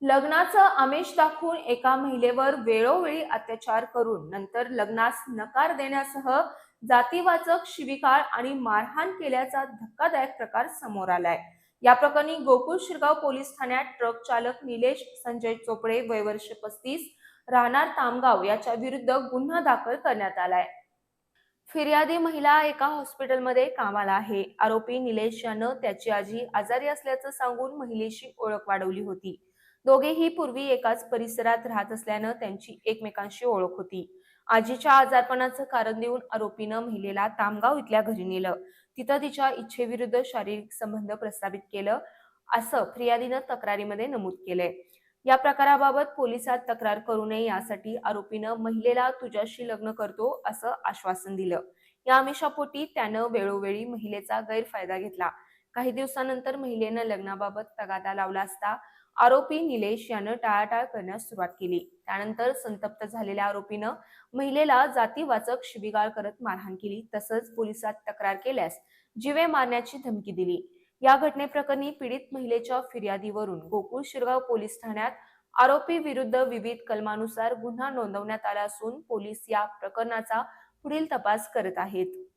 लग्नाचं आमिष दाखवून एका महिलेवर वेळोवेळी अत्याचार करून नंतर लग्नास नकार देण्यासह जातीवाचक शिवीगाळ आणि मारहाण केल्याचा धक्कादायक प्रकार समोर आलाय। या प्रकरणी गोकुळ शिरगाव पोलीस ठाण्यात ट्रक चालक निलेश संजय चोपडे वय वर्ष 35 राहणार तामगाव याच्या विरुद्ध गुन्हा दाखल करण्यात आलाय। फिर्यादी महिला एका हॉस्पिटलमध्ये कामाला आहे। आरोपी निलेश यानं त्याची आजी आजारी असल्याचं सांगून महिलेशी ओळख वाढवली होती। दोघेही पूर्वी एकाच परिसरात राहत असल्यानं त्यांची एकमेकांशी ओळख होती। आजीच्या आजारपणाचं कारण देऊन आरोपीनं महिलेला तामगाव इथल्या घरी नेलं। तिथं तिच्या इच्छेविरुद्ध शारीरिक संबंध प्रस्थापित केलं असं फिर्यादीनं तक्रारीमध्ये नमूद केलंय। या प्रकाराबाबत पोलिसात तक्रार करू नये यासाठी आरोपीनं महिलेला तुझ्याशी लग्न करतो असं आश्वासन दिलं। या आमिषापोटी त्यानं वेळोवेळी महिलेचा गैरफायदा घेतला। काही दिवसानंतर महिलेनं लग्नाबाबत तगादा लावला असता आरोपी निलेश यानं टाळाटाळ करण्यास सुरुवात केली। त्यानंतर संतप्त झालेल्या आरोपीनं महिलेला जातीवाचक शिवीगाळ करत मारहाण केली, तसंच पोलिसात तक्रार केल्यास जीवे मारण्याची धमकी दिली। या घटनेप्रकरणी पीडित महिलेच्या फिर्यादीवरून गोकुळ शिरगाव पोलीस ठाण्यात आरोपी विरुद्ध विविध कलमानुसार गुन्हा नोंदवण्यात आला असून पोलीस या प्रकरणाचा पुढील तपास करत आहेत।